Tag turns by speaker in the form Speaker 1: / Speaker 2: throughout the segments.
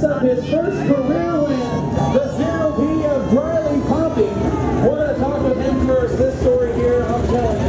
Speaker 1: up his first career win, the 0P of Briley Poppy. We're going to talk with him first. This story here, I'm telling you,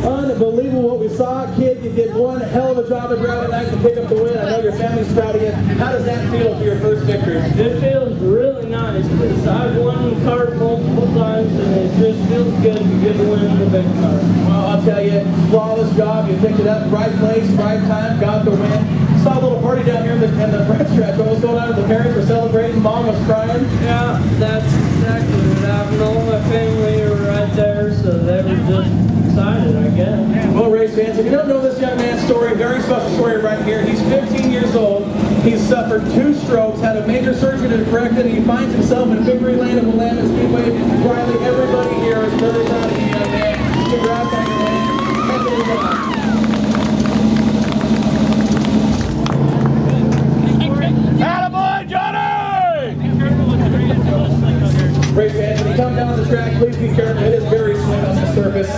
Speaker 1: unbelievable what we saw. Kid, you did one hell of a job of driving tonight to pick up the win. I know your family's proud of you. How does that feel for your first victory?
Speaker 2: It feels really nice because I've won the kart multiple times and it just feels good to get a win in the big car.
Speaker 1: Well, I'll tell you, flawless job. You picked it up, right place, right time, got the win. Saw a little party down here in the front stretch. What was going on? The parents were celebrating. Mom was crying.
Speaker 2: Yeah, that's exactly what happened. All my family were right there, so they were just excited, I guess.
Speaker 1: Well, race fans, if you don't know this young man's story, very special story right here. He's 15 years old. He's suffered 2 strokes, had a major surgery to correct it, and he finds himself in victory lane at Willamette Speedway. Riley, everybody here is really proud of you, young man. Congrats on your win. Heck of a job. Race fans, when you come down the track, please be careful. It is very slick on this surface.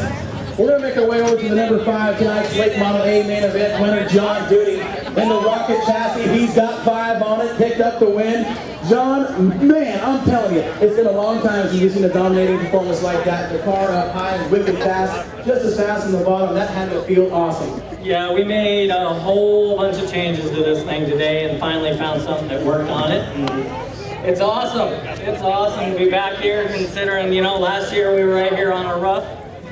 Speaker 1: We're going to make our way over to the number 5 tonight's late Model A main event winner, John Duty. In the rocket chassis, he's got 5 on it, picked up the win. John, man, I'm telling you, it's been a long time since you've seen a dominating performance like that. The car up high, wicked fast, just as fast in the bottom. That had to feel awesome.
Speaker 3: Yeah, we made a whole bunch of changes to this thing today and finally found something that worked on it. It's awesome. It's awesome to be back here considering, you know, last year we were right here on a rough.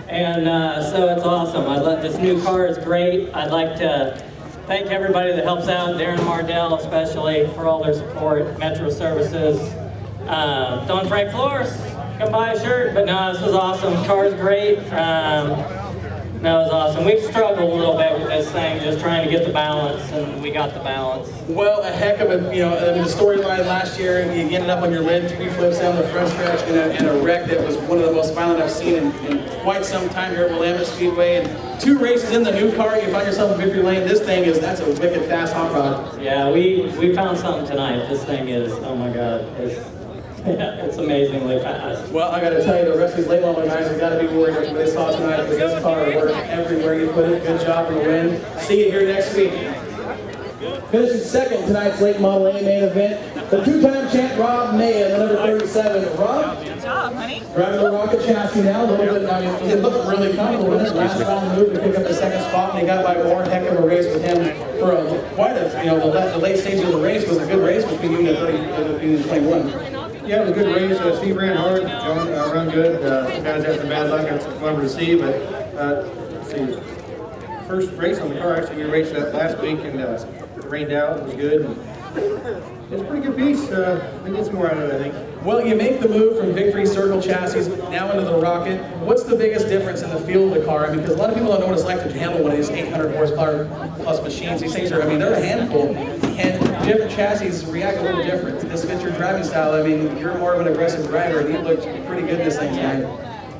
Speaker 3: And so it's awesome. This new car is great. I'd like to thank everybody that helps out, Darren Mardell especially, for all their support, Metro Services, Don Frank Flores, come buy a shirt. But no, this was awesome. The car's great. That was awesome. We've struggled a little bit with this thing, just trying to get the balance, and we got the balance.
Speaker 1: Well, a heck of a, you know, I mean, the storyline last year, you ended up on your lid, 3 flips down the front stretch in a wreck that was one of the most violent I've seen in quite some time here at Willamette Speedway. And 2 races in the new car, you find yourself in victory lane. This thing that's a wicked fast hot rod.
Speaker 3: Yeah, we found something tonight. This thing is, oh my God, it's amazingly fast.
Speaker 1: Well, I got to tell you, the rest of these late model guys have got to be worried about what they saw tonight because this car worked everywhere you put it. Good job in the win. See you here next week. Finishing second tonight's late model A main event, the 2-time champ Rob May, the number 37. Rob,
Speaker 4: good job, honey.
Speaker 1: Driving the rocket chassis now, a little bit. I mean, it looked really comfortable in it. Last round move to pick up the 2nd spot, and he got by more. Heck of a race with him for quite a, you know, the late stage of the race was a good race between you and 21.
Speaker 5: Yeah, it was a good race. Steve ran hard, John ran good. Some guys had some bad luck, that's clever to see, but let's see. First race on the car, actually, we raced that last week, and it rained out. It was good. It's a pretty good piece. We get some more out of it, I think.
Speaker 1: Well, you make the move from Victory Circle chassis now into the Rocket. What's the biggest difference in the feel of the car? I mean, because a lot of people don't know what it's like to handle one of these 800 horsepower plus machines. These things are, I mean, they're a handful, and different chassis react a little different. This fits your driving style. I mean, you're more of an aggressive driver, and you looked pretty good in this thing tonight.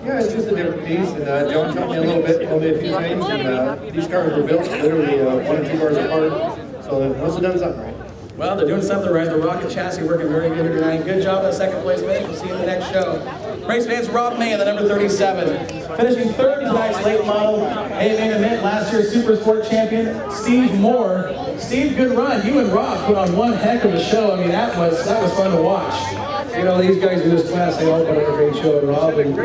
Speaker 5: Yeah, it's just a different piece, and John taught me a little bit, a few things, and these cars were built literally 1 or 2 cars apart, so they must have done something right.
Speaker 1: Well, they're doing something right. The Rocket chassis working very good here tonight. Good job at the 2nd place finish. We'll see you in the next show. Race fans, Rob May, the number 37. Finishing 3rd tonight's late model A main event, last year's Super Sport champion, Steve Moore. Steve, good run. You and Rob put on one heck of a show. I mean, that was fun to watch.
Speaker 6: You know, these guys in this class, they all put on a great show. And Rob and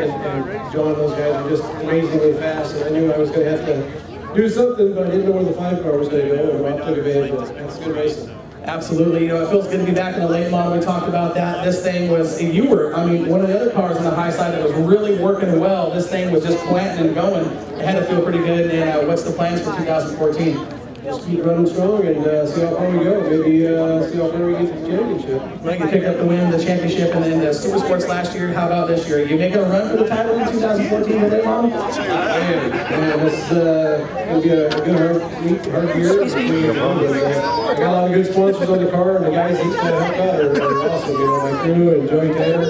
Speaker 6: John, those guys are just amazingly fast. And I knew I was going to have to do something, but I didn't know where the 5 car was going to go. And Rob took advantage of it. That's good racing.
Speaker 1: Absolutely. You know, it feels good to be back in the late model. We talked about that. This thing was, you were, I mean, one of the other cars on the high side that was really working well. This thing was just planting and going. It had to feel pretty good. And what's the plans for 2014?
Speaker 6: Just keep running strong and see how far we go. Maybe see how far we get to the championship.
Speaker 1: Well, you picked up the win, the championship, and then the Super Sports last year. How about this year? Are you making a run for the title in 2014 in the late model?
Speaker 6: Man, this will be a good hard year. We got a lot of good sponsors on the car, and the guys that help out are awesome. You know, my crew and Joey Taylor.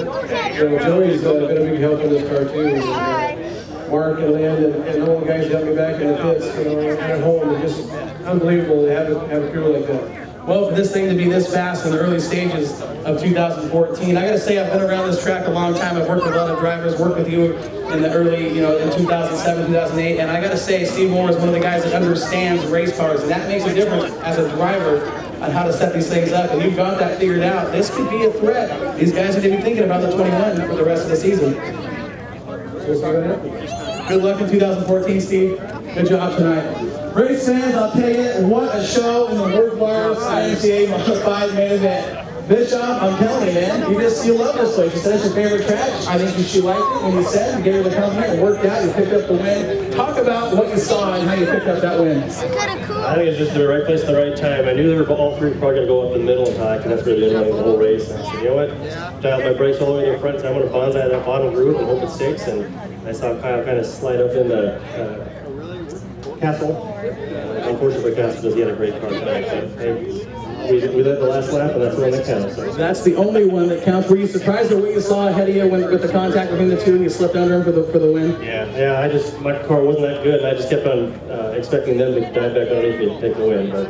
Speaker 6: You know, Joey's been a big help in this car too. And, Mark and Lynn and all the guys that helped me back in the pits, you know, and at home. It's just unbelievable to have a crew like that.
Speaker 1: Well, for this thing to be this fast in the early stages of 2014, I got to say I've been around this track a long time. I've worked with a lot of drivers, worked with you in the early, you know, in 2007, 2008, and I got to say Steve Moore is one of the guys that understands race cars, and that makes a difference as a driver on how to set these things up, and you've got that figured out, this could be a threat. These guys are going to be thinking about the 21 for the rest of the season. Good luck in 2014, Steve. Good job tonight. Race fans, I'll tell you, what a show in the World Wireless IMCA Modified main event. Bishop, I'm telling you, man, you love this place. You said it's your favorite track. I think she liked it when you said, you gave her the compliment, it worked out, you picked up the win. Talk about what you saw and how you picked up that win.
Speaker 4: I think it's just the right place at the right time. I knew they were all three probably going to go up in the middle attack, and that's where they're running the whole race. And I said, you know what? Dial my brakes all the way in the front, so I'm going to bonsai that bottom groove and hope it sticks. And I saw Kyle kind of slide up in the Castle. Unfortunately, Castle does get a great car tonight. But, hey, we led the last lap, and that's the one that counts. So.
Speaker 1: That's the only one that counts. Were you surprised at what you saw ahead of you with the contact between the two, and you slipped under him for the win?
Speaker 4: Yeah. My car wasn't that good, and I just kept on expecting them to dive back underneath me to take the win. But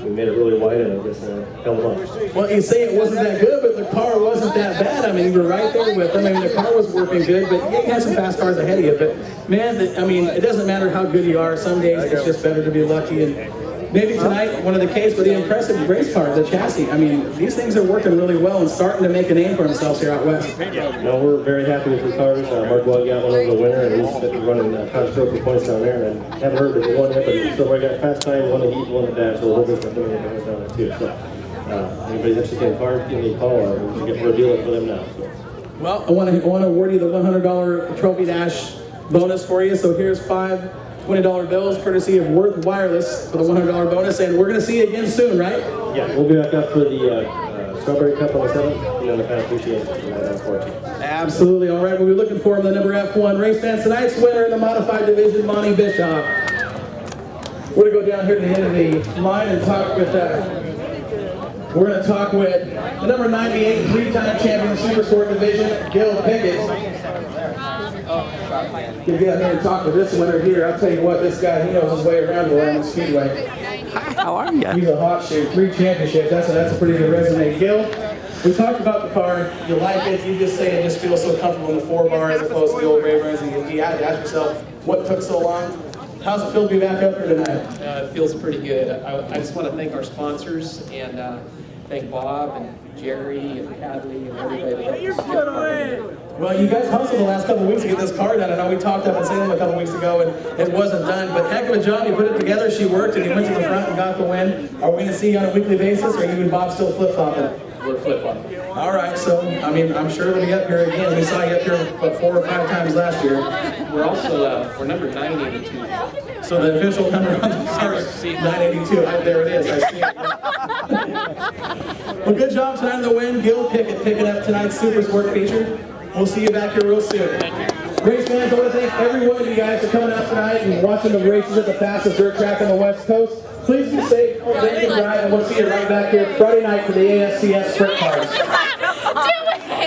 Speaker 4: we made it really wide, and I guess held on.
Speaker 1: Well, you say it wasn't that good, but the car wasn't that bad. I mean, you were right there with them. I mean, the car was working good, but you had some fast cars ahead of you. But man, I mean, it doesn't matter how good you are. Some days it's just better to be lucky. And maybe tonight, one of the case with the impressive race car, the chassis. I mean, these things are working really well and starting to make a name for themselves here out west.
Speaker 4: No, we're very happy with the cars. Mark Wall got one over the winner, and he's been running Constantly points down there. And haven't heard that he won yet, but he still got fast time, won the heat, won the dash, so we're hoping for him to go down there too. So, anybody's interested in cars, give me a call, or we can get a deal for them now. So.
Speaker 1: Well, I want to award you the $100 Trophy Dash bonus for you. So here's $5 $20 bills, courtesy of Worth Wireless for the $100 bonus, and we're going to see you again soon, right?
Speaker 4: Yeah, we'll be back up for the Strawberry Cup on the 7th, and then the fan appreciation on the 14th.
Speaker 1: Absolutely. All right, we'll be looking for the number F1 race fans. Tonight's winner in the modified division, Monty Bischoff. We're going to go down here to the end of the line and talk with. We're going to talk with the number 98 three-time champion Super Sport division, Gil Pickett. Gonna get out here and talk to this winner here. I'll tell you what, this guy, he knows his way around the Willamette Speedway.
Speaker 7: Hi, how are you?
Speaker 1: He's a hot shoe, 3 championships. That's a pretty good resume. Gil, we talked about the car. You like it. You just say it just feels so comfortable in the 4-bar as opposed to the old Rayburn's. And you had to ask yourself, what took so long? How's it feel to be back up here tonight?
Speaker 8: It feels pretty good. I just want to thank our sponsors and thank Bob and Jerry and Hadley and everybody that helped us.
Speaker 1: Well, you guys hustled the last couple of weeks to get this car done. I know we talked up in Salem a couple of weeks ago and it wasn't done, but heck of a job. You put it together, she worked, and you went to the front and got the win. Are we going to see you on a weekly basis, or are you and Bob still flip-flopping?
Speaker 8: We're flip-flopping.
Speaker 1: All right, so, I mean, I'm sure we'll be up here again. We saw you up here about 4 or 5 times last year.
Speaker 8: We're also, we're number 982.
Speaker 1: So the official number on the car is 982. There it is. I see it. Well, good job tonight on the win. Gil Pickett picking up tonight's Super Sport feature. We'll see you back here real soon. Race fans, I want to thank every one of you guys for coming out tonight and watching the races at the fastest dirt track on the West Coast. Please be safe, don't drink and drive, and we'll see you right back here Friday night for the ASCS Sprint Cars.